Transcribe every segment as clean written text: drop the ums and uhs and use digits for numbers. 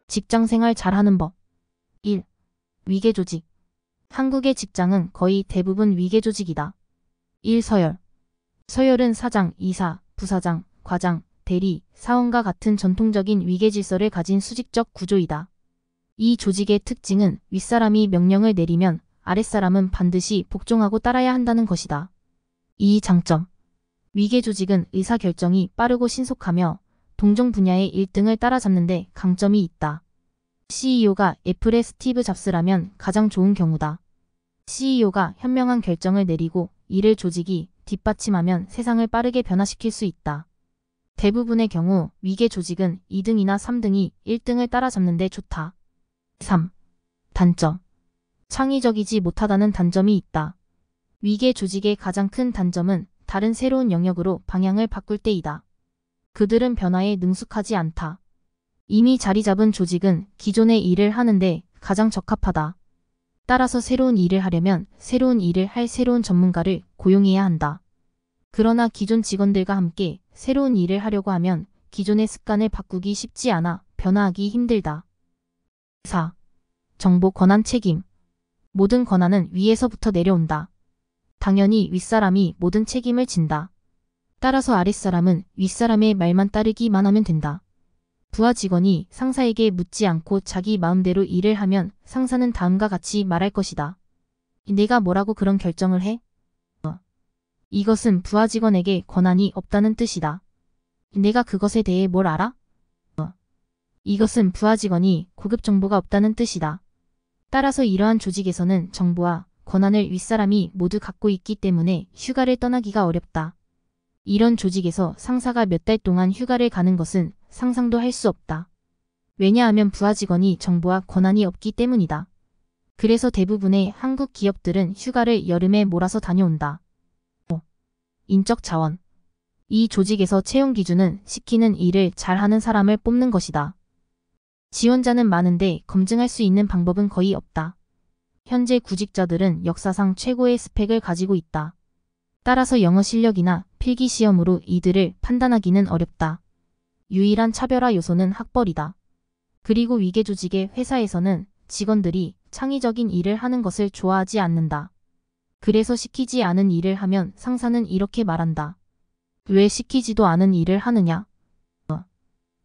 직장생활 잘하는 법. 1. 위계조직. 한국의 직장은 거의 대부분 위계조직이다. 1. 서열. 서열은 사장, 이사, 부사장, 과장, 대리, 사원과 같은 전통적인 위계질서를 가진 수직적 구조이다. 이 조직의 특징은 윗사람이 명령을 내리면 아랫사람은 반드시 복종하고 따라야 한다는 것이다. 2. 장점. 위계조직은 의사결정이 빠르고 신속하며 동종 분야의 1등을 따라잡는 데 강점이 있다. CEO가 애플의 스티브 잡스라면 가장 좋은 경우다. CEO가 현명한 결정을 내리고 이를 조직이 뒷받침하면 세상을 빠르게 변화시킬 수 있다. 대부분의 경우 위계조직은 2등이나 3등이 1등을 따라잡는 데 좋다. 3. 단점. 창의적이지 못하다는 단점이 있다. 위계조직의 가장 큰 단점은 다른 새로운 영역으로 방향을 바꿀 때이다. 그들은 변화에 능숙하지 않다. 이미 자리 잡은 조직은 기존의 일을 하는데 가장 적합하다. 따라서 새로운 일을 하려면 새로운 일을 할 새로운 전문가를 고용해야 한다. 그러나 기존 직원들과 함께 새로운 일을 하려고 하면 기존의 습관을 바꾸기 쉽지 않아 변화하기 힘들다. 4. 정보 권한 책임. 모든 권한은 위에서부터 내려온다. 당연히 윗사람이 모든 책임을 진다. 따라서 아랫사람은 윗사람의 말만 따르기만 하면 된다. 부하 직원이 상사에게 묻지 않고 자기 마음대로 일을 하면 상사는 다음과 같이 말할 것이다. 내가 뭐라고 그런 결정을 해? 이것은 부하 직원에게 권한이 없다는 뜻이다. 내가 그것에 대해 뭘 알아? 이것은 부하 직원이 고급 정보가 없다는 뜻이다. 따라서 이러한 조직에서는 정보와 권한을 윗사람이 모두 갖고 있기 때문에 휴가를 떠나기가 어렵다. 이런 조직에서 상사가 몇 달 동안 휴가를 가는 것은 상상도 할 수 없다. 왜냐하면 부하 직원이 정보와 권한이 없기 때문이다. 그래서 대부분의 한국 기업들은 휴가를 여름에 몰아서 다녀온다. 5. 인적 자원. 이 조직에서 채용 기준은 시키는 일을 잘하는 사람을 뽑는 것이다. 지원자는 많은데 검증할 수 있는 방법은 거의 없다. 현재 구직자들은 역사상 최고의 스펙을 가지고 있다. 따라서 영어 실력이나 필기시험으로 이들을 판단하기는 어렵다. 유일한 차별화 요소는 학벌이다. 그리고 위계조직의 회사에서는 직원들이 창의적인 일을 하는 것을 좋아하지 않는다. 그래서 시키지 않은 일을 하면 상사는 이렇게 말한다. 왜 시키지도 않은 일을 하느냐?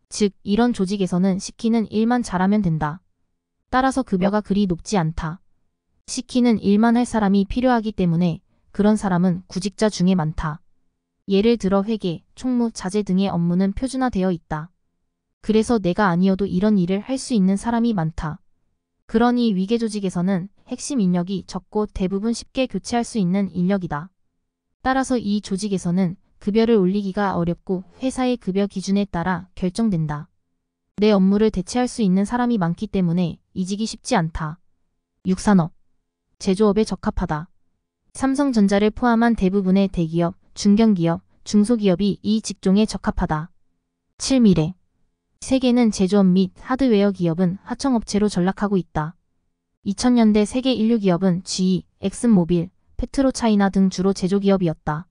즉, 이런 조직에서는 시키는 일만 잘하면 된다. 따라서 급여가 그리 높지 않다. 시키는 일만 할 사람이 필요하기 때문에 그런 사람은 구직자 중에 많다. 예를 들어 회계, 총무, 자재 등의 업무는 표준화되어 있다. 그래서 내가 아니어도 이런 일을 할 수 있는 사람이 많다. 그러니 위계조직에서는 핵심 인력이 적고 대부분 쉽게 교체할 수 있는 인력이다. 따라서 이 조직에서는 급여를 올리기가 어렵고 회사의 급여 기준에 따라 결정된다. 내 업무를 대체할 수 있는 사람이 많기 때문에 이직이 쉽지 않다. 6. 산업. 제조업에 적합하다. 삼성전자를 포함한 대부분의 대기업, 중견기업, 중소기업이 이 직종에 적합하다. 7. 미래. 세계는 제조업 및 하드웨어 기업은 하청업체로 전락하고 있다. 2000년대 세계 인류 기업은 GE, 엑슨모빌, 페트로차이나 등 주로 제조기업이었다.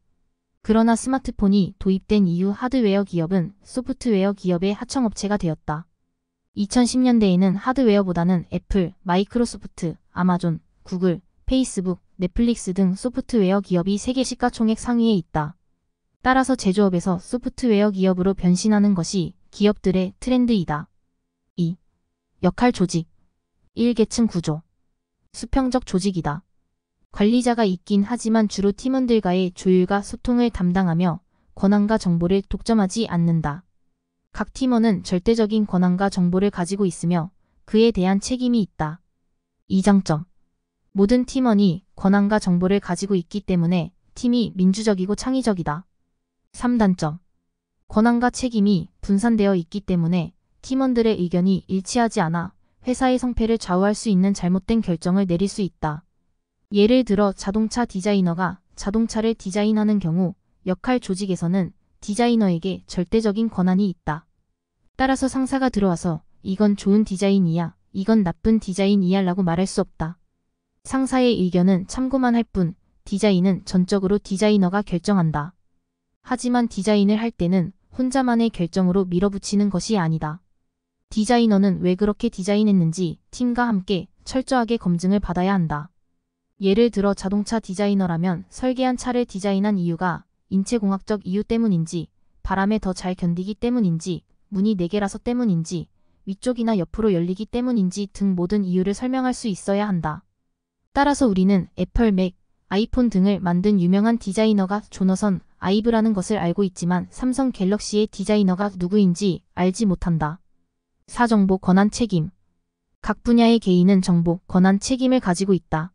그러나 스마트폰이 도입된 이후 하드웨어 기업은 소프트웨어 기업의 하청업체가 되었다. 2010년대에는 하드웨어보다는 애플, 마이크로소프트, 아마존, 구글, 페이스북, 넷플릭스 등 소프트웨어 기업이 세계 시가총액 상위에 있다. 따라서 제조업에서 소프트웨어 기업으로 변신하는 것이 기업들의 트렌드이다. 2. 역할 조직. 1계층 구조. 수평적 조직이다. 관리자가 있긴 하지만 주로 팀원들과의 조율과 소통을 담당하며 권한과 정보를 독점하지 않는다. 각 팀원은 절대적인 권한과 정보를 가지고 있으며 그에 대한 책임이 있다. 2장점. 모든 팀원이 권한과 정보를 가지고 있기 때문에 팀이 민주적이고 창의적이다. 3단점. 권한과 책임이 분산되어 있기 때문에 팀원들의 의견이 일치하지 않아 회사의 성패를 좌우할 수 있는 잘못된 결정을 내릴 수 있다. 예를 들어 자동차 디자이너가 자동차를 디자인하는 경우 역할 조직에서는 디자이너에게 절대적인 권한이 있다. 따라서 상사가 들어와서 이건 좋은 디자인이야, 이건 나쁜 디자인이야 라고 말할 수 없다. 상사의 의견은 참고만 할 뿐 디자인은 전적으로 디자이너가 결정한다. 하지만 디자인을 할 때는 혼자만의 결정으로 밀어붙이는 것이 아니다. 디자이너는 왜 그렇게 디자인했는지 팀과 함께 철저하게 검증을 받아야 한다. 예를 들어 자동차 디자이너라면 설계한 차를 디자인한 이유가 인체공학적 이유 때문인지, 바람에 더 잘 견디기 때문인지, 문이 4개라서 때문인지, 위쪽이나 옆으로 열리기 때문인지 등 모든 이유를 설명할 수 있어야 한다. 따라서 우리는 애플, 맥, 아이폰 등을 만든 유명한 디자이너가 조너선 아이브라는 것을 알고 있지만 삼성 갤럭시의 디자이너가 누구인지 알지 못한다. 4. 정보, 권한, 책임. 각 분야의 개인은 정보, 권한, 책임을 가지고 있다.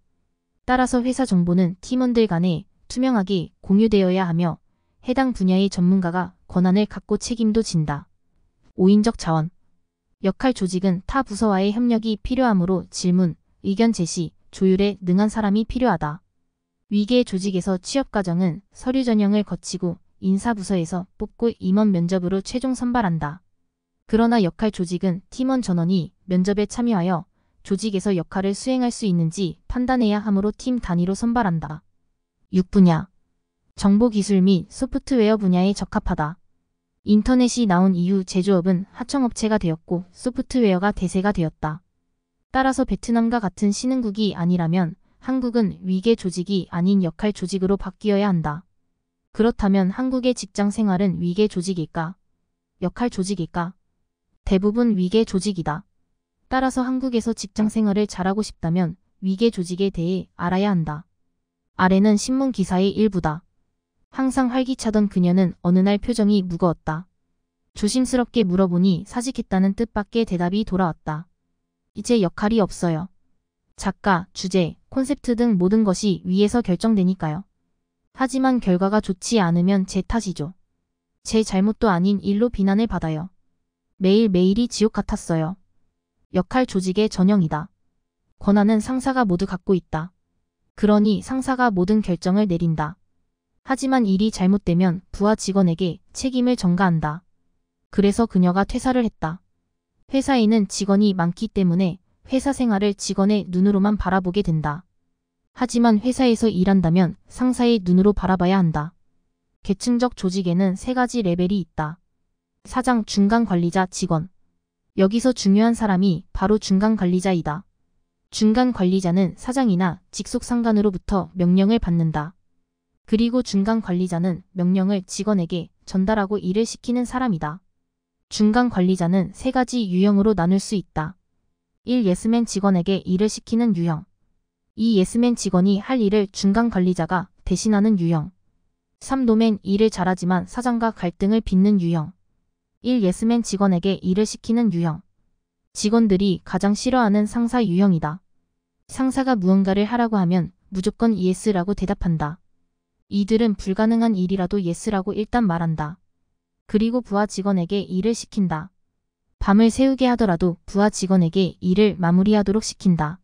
따라서 회사 정보는 팀원들 간에 투명하게 공유되어야 하며 해당 분야의 전문가가 권한을 갖고 책임도 진다. 5인적 자원. 역할 조직은 타 부서와의 협력이 필요하므로 질문, 의견 제시, 조율에 능한 사람이 필요하다. 위계 조직에서 취업 과정은 서류 전형을 거치고 인사부서에서 뽑고 임원 면접으로 최종 선발한다. 그러나 역할 조직은 팀원 전원이 면접에 참여하여 조직에서 역할을 수행할 수 있는지 판단해야 하므로 팀 단위로 선발한다. 6. 분야. 정보기술 및 소프트웨어 분야에 적합하다. 인터넷이 나온 이후 제조업은 하청업체가 되었고 소프트웨어가 대세가 되었다. 따라서 베트남과 같은 신흥국이 아니라면 한국은 위계 조직이 아닌 역할 조직으로 바뀌어야 한다. 그렇다면 한국의 직장 생활은 위계 조직일까? 역할 조직일까? 대부분 위계 조직이다. 따라서 한국에서 직장 생활을 잘하고 싶다면 위계 조직에 대해 알아야 한다. 아래는 신문 기사의 일부다. 항상 활기차던 그녀는 어느 날 표정이 무거웠다. 조심스럽게 물어보니 사직했다는 뜻밖의 대답이 돌아왔다. 이제 역할이 없어요. 작가, 주제, 콘셉트 등 모든 것이 위에서 결정되니까요. 하지만 결과가 좋지 않으면 제 탓이죠. 제 잘못도 아닌 일로 비난을 받아요. 매일매일이 지옥 같았어요. 역할 조직의 전형이다. 권한은 상사가 모두 갖고 있다. 그러니 상사가 모든 결정을 내린다. 하지만 일이 잘못되면 부하 직원에게 책임을 전가한다. 그래서 그녀가 퇴사를 했다. 회사에는 직원이 많기 때문에 회사 생활을 직원의 눈으로만 바라보게 된다. 하지만 회사에서 일한다면 상사의 눈으로 바라봐야 한다. 계층적 조직에는 3가지 레벨이 있다. 사장, 중간 관리자, 직원. 여기서 중요한 사람이 바로 중간 관리자이다. 중간 관리자는 사장이나 직속 상관으로부터 명령을 받는다. 그리고 중간 관리자는 명령을 직원에게 전달하고 일을 시키는 사람이다. 중간 관리자는 3가지 유형으로 나눌 수 있다. 1. 예스맨 직원에게 일을 시키는 유형. 2. 예스맨 직원이 할 일을 중간 관리자가 대신하는 유형. 3. 노맨 일을 잘하지만 사장과 갈등을 빚는 유형. 1. 예스맨 직원에게 일을 시키는 유형. 직원들이 가장 싫어하는 상사 유형이다. 상사가 무언가를 하라고 하면 무조건 예스라고 대답한다. 이들은 불가능한 일이라도 예스라고 일단 말한다. 그리고 부하 직원에게 일을 시킨다. 밤을 새우게 하더라도 부하 직원에게 일을 마무리하도록 시킨다.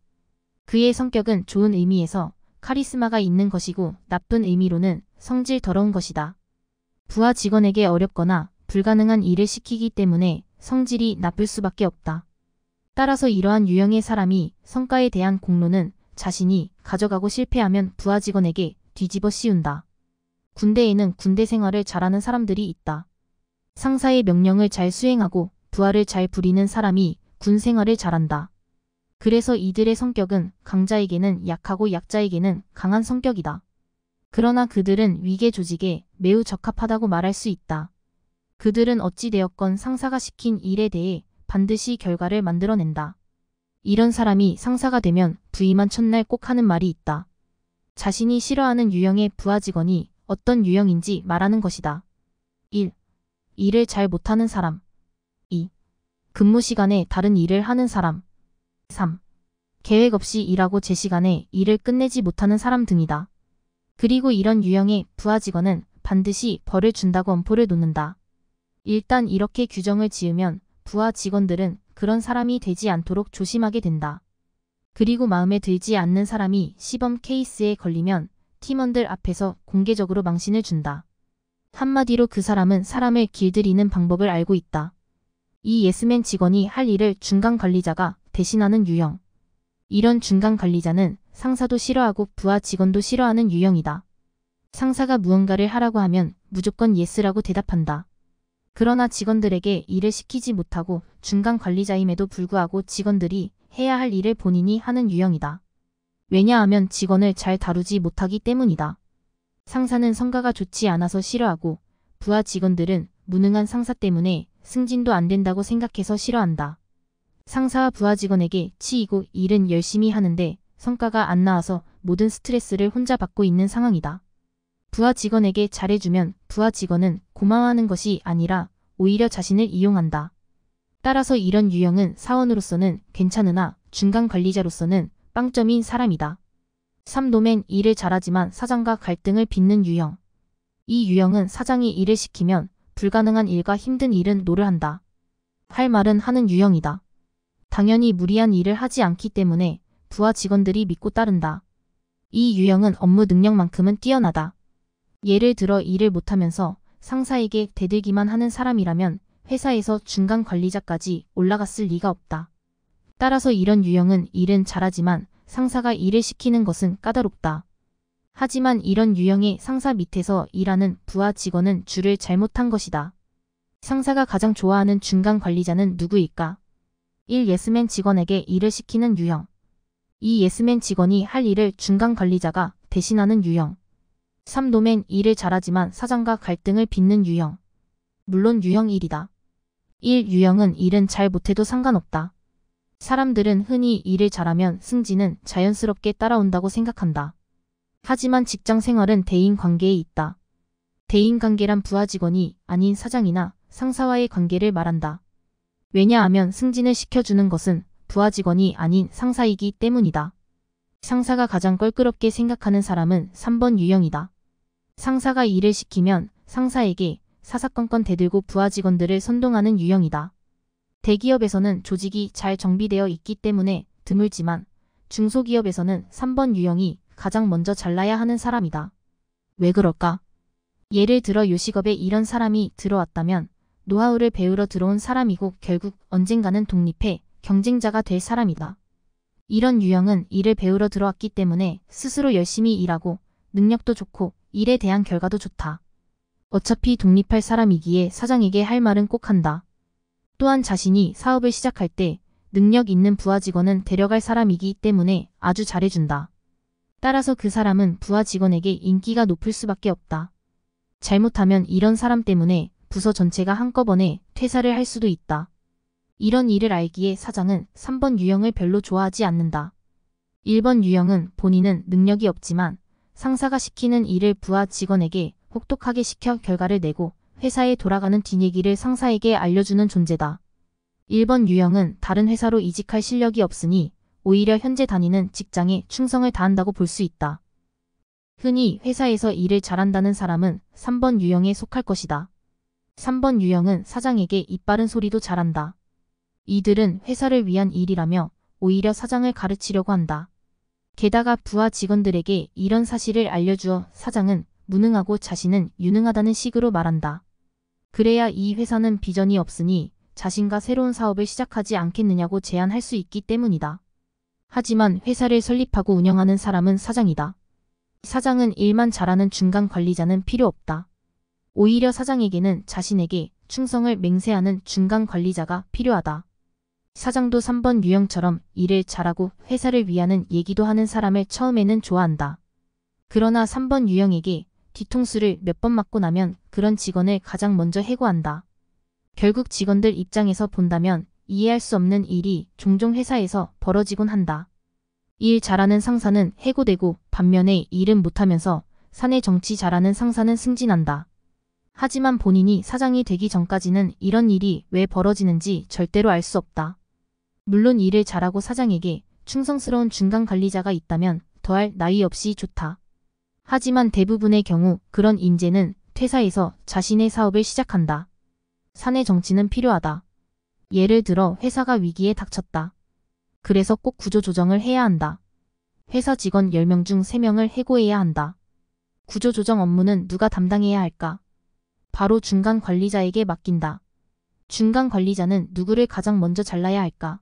그의 성격은 좋은 의미에서 카리스마가 있는 것이고 나쁜 의미로는 성질 더러운 것이다. 부하 직원에게 어렵거나 불가능한 일을 시키기 때문에 성질이 나쁠 수밖에 없다. 따라서 이러한 유형의 사람이 성과에 대한 공로는 자신이 가져가고 실패하면 부하 직원에게 뒤집어 씌운다. 군대에는 군대 생활을 잘하는 사람들이 있다. 상사의 명령을 잘 수행하고 부하를 잘 부리는 사람이 군 생활을 잘한다. 그래서 이들의 성격은 강자에게는 약하고 약자에게는 강한 성격이다. 그러나 그들은 위계 조직에 매우 적합하다고 말할 수 있다. 그들은 어찌되었건 상사가 시킨 일에 대해 반드시 결과를 만들어낸다. 이런 사람이 상사가 되면 부임한 첫날 꼭 하는 말이 있다. 자신이 싫어하는 유형의 부하 직원이 어떤 유형인지 말하는 것이다. 1. 일을 잘 못하는 사람. 2. 근무 시간에 다른 일을 하는 사람. 3. 계획 없이 일하고 제 시간에 일을 끝내지 못하는 사람 등이다. 그리고 이런 유형의 부하 직원은 반드시 벌을 준다고 엄포를 놓는다. 일단 이렇게 규정을 지으면 부하 직원들은 그런 사람이 되지 않도록 조심하게 된다. 그리고 마음에 들지 않는 사람이 시범 케이스에 걸리면 팀원들 앞에서 공개적으로 망신을 준다. 한마디로 그 사람은 사람을 길들이는 방법을 알고 있다. 이 예스맨 직원이 할 일을 중간 관리자가 대신하는 유형. 이런 중간 관리자는 상사도 싫어하고 부하 직원도 싫어하는 유형이다. 상사가 무언가를 하라고 하면 무조건 예스라고 대답한다. 그러나 직원들에게 일을 시키지 못하고 중간 관리자임에도 불구하고 직원들이 해야 할 일을 본인이 하는 유형이다. 왜냐하면 직원을 잘 다루지 못하기 때문이다. 상사는 성과가 좋지 않아서 싫어하고 부하 직원들은 무능한 상사 때문에 승진도 안 된다고 생각해서 싫어한다. 상사와 부하 직원에게 치이고 일은 열심히 하는데 성과가 안 나와서 모든 스트레스를 혼자 받고 있는 상황이다. 부하 직원에게 잘해주면 부하 직원은 고마워하는 것이 아니라 오히려 자신을 이용한다. 따라서 이런 유형은 사원으로서는 괜찮으나 중간 관리자로서는 빵점인 사람이다. 3도맨 일을 잘하지만 사장과 갈등을 빚는 유형. 이 유형은 사장이 일을 시키면 불가능한 일과 힘든 일은 노를 한다. 할 말은 하는 유형이다. 당연히 무리한 일을 하지 않기 때문에 부하 직원들이 믿고 따른다. 이 유형은 업무 능력만큼은 뛰어나다. 예를 들어 일을 못하면서 상사에게 대들기만 하는 사람이라면 회사에서 중간 관리자까지 올라갔을 리가 없다. 따라서 이런 유형은 일은 잘하지만 상사가 일을 시키는 것은 까다롭다. 하지만 이런 유형의 상사 밑에서 일하는 부하 직원은 줄을 잘못한 것이다. 상사가 가장 좋아하는 중간 관리자는 누구일까? 1. 예스맨 직원에게 일을 시키는 유형. 2. 예스맨 직원이 할 일을 중간 관리자가 대신하는 유형. 3도맨 일을 잘하지만 사장과 갈등을 빚는 유형. 물론 유형 1이다. 1. 유형은 일은 잘 못해도 상관없다. 사람들은 흔히 일을 잘하면 승진은 자연스럽게 따라온다고 생각한다. 하지만 직장 생활은 대인관계에 있다. 대인관계란 부하 직원이 아닌 사장이나 상사와의 관계를 말한다. 왜냐하면 승진을 시켜주는 것은 부하 직원이 아닌 상사이기 때문이다. 상사가 가장 껄끄럽게 생각하는 사람은 3번 유형이다. 상사가 일을 시키면 상사에게 사사건건 대들고 부하 직원들을 선동하는 유형이다. 대기업에서는 조직이 잘 정비되어 있기 때문에 드물지만 중소기업에서는 3번 유형이 가장 먼저 잘나야 하는 사람이다. 왜 그럴까? 예를 들어 요식업에 이런 사람이 들어왔다면 노하우를 배우러 들어온 사람이고 결국 언젠가는 독립해 경쟁자가 될 사람이다. 이런 유형은 일을 배우러 들어왔기 때문에 스스로 열심히 일하고 능력도 좋고 일에 대한 결과도 좋다. 어차피 독립할 사람이기에 사장에게 할 말은 꼭 한다. 또한 자신이 사업을 시작할 때 능력 있는 부하 직원은 데려갈 사람이기 때문에 아주 잘해준다. 따라서 그 사람은 부하 직원에게 인기가 높을 수밖에 없다. 잘못하면 이런 사람 때문에 부서 전체가 한꺼번에 퇴사를 할 수도 있다. 이런 일을 알기에 사장은 3번 유형을 별로 좋아하지 않는다. 1번 유형은 본인은 능력이 없지만 상사가 시키는 일을 부하 직원에게 혹독하게 시켜 결과를 내고 회사에 돌아가는 뒷얘기를 상사에게 알려주는 존재다. 1번 유형은 다른 회사로 이직할 실력이 없으니 오히려 현재 다니는 직장에 충성을 다한다고 볼 수 있다. 흔히 회사에서 일을 잘한다는 사람은 3번 유형에 속할 것이다. 3번 유형은 사장에게 입바른 소리도 잘한다. 이들은 회사를 위한 일이라며 오히려 사장을 가르치려고 한다. 게다가 부하 직원들에게 이런 사실을 알려주어 사장은 무능하고 자신은 유능하다는 식으로 말한다. 그래야 이 회사는 비전이 없으니 자신과 새로운 사업을 시작하지 않겠느냐고 제안할 수 있기 때문이다. 하지만 회사를 설립하고 운영하는 사람은 사장이다. 사장은 일만 잘하는 중간 관리자는 필요 없다. 오히려 사장에게는 자신에게 충성을 맹세하는 중간 관리자가 필요하다. 사장도 3번 유형처럼 일을 잘하고 회사를 위하는 얘기도 하는 사람을 처음에는 좋아한다. 그러나 3번 유형에게 뒤통수를 몇 번 맞고 나면 그런 직원을 가장 먼저 해고한다. 결국 직원들 입장에서 본다면 이해할 수 없는 일이 종종 회사에서 벌어지곤 한다. 일 잘하는 상사는 해고되고 반면에 일은 못하면서 사내 정치 잘하는 상사는 승진한다. 하지만 본인이 사장이 되기 전까지는 이런 일이 왜 벌어지는지 절대로 알 수 없다. 물론 일을 잘하고 사장에게 충성스러운 중간 관리자가 있다면 더할 나위 없이 좋다. 하지만 대부분의 경우 그런 인재는 퇴사해서 자신의 사업을 시작한다. 사내 정치는 필요하다. 예를 들어 회사가 위기에 닥쳤다. 그래서 꼭 구조조정을 해야 한다. 회사 직원 10명 중 3명을 해고해야 한다. 구조조정 업무는 누가 담당해야 할까? 바로 중간 관리자에게 맡긴다. 중간 관리자는 누구를 가장 먼저 잘라야 할까?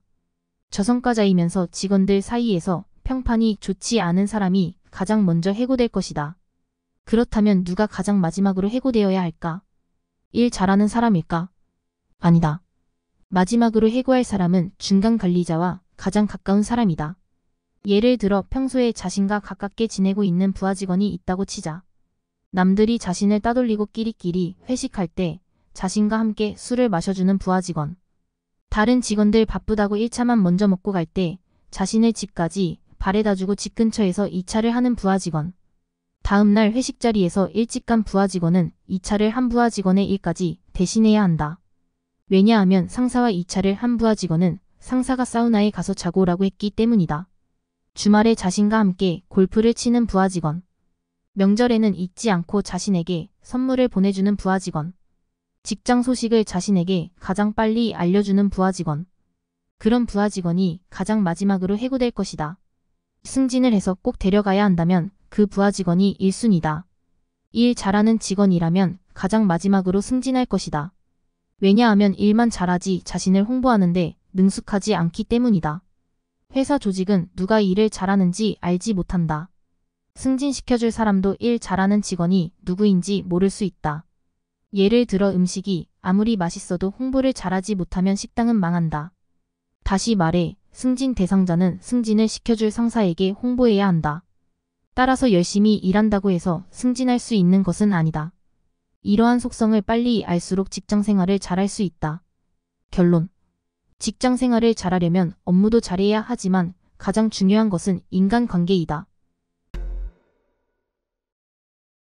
저성과자이면서 직원들 사이에서 평판이 좋지 않은 사람이 가장 먼저 해고될 것이다. 그렇다면 누가 가장 마지막으로 해고되어야 할까? 일 잘하는 사람일까? 아니다. 마지막으로 해고할 사람은 중간 관리자와 가장 가까운 사람이다. 예를 들어 평소에 자신과 가깝게 지내고 있는 부하 직원이 있다고 치자. 남들이 자신을 따돌리고 끼리끼리 회식할 때 자신과 함께 술을 마셔주는 부하 직원. 다른 직원들 바쁘다고 1차만 먼저 먹고 갈 때 자신의 집까지 바래다주고 집 근처에서 2차를 하는 부하 직원. 다음날 회식 자리에서 일찍 간 부하 직원은 2차를 한 부하 직원의 일까지 대신해야 한다. 왜냐하면 상사와 2차를 한 부하 직원은 상사가 사우나에 가서 자고라고 했기 때문이다. 주말에 자신과 함께 골프를 치는 부하 직원. 명절에는 잊지 않고 자신에게 선물을 보내주는 부하 직원. 직장 소식을 자신에게 가장 빨리 알려주는 부하 직원. 그런 부하 직원이 가장 마지막으로 해고될 것이다. 승진을 해서 꼭 데려가야 한다면 그 부하 직원이 1순위다. 일 잘하는 직원이라면 가장 마지막으로 승진할 것이다. 왜냐하면 일만 잘하지 자신을 홍보하는데 능숙하지 않기 때문이다. 회사 조직은 누가 일을 잘하는지 알지 못한다. 승진시켜줄 사람도 일 잘하는 직원이 누구인지 모를 수 있다. 예를 들어 음식이 아무리 맛있어도 홍보를 잘하지 못하면 식당은 망한다. 다시 말해 승진 대상자는 승진을 시켜줄 상사에게 홍보해야 한다. 따라서 열심히 일한다고 해서 승진할 수 있는 것은 아니다. 이러한 속성을 빨리 알수록 직장 생활을 잘할 수 있다. 결론. 직장 생활을 잘하려면 업무도 잘해야 하지만 가장 중요한 것은 인간관계이다.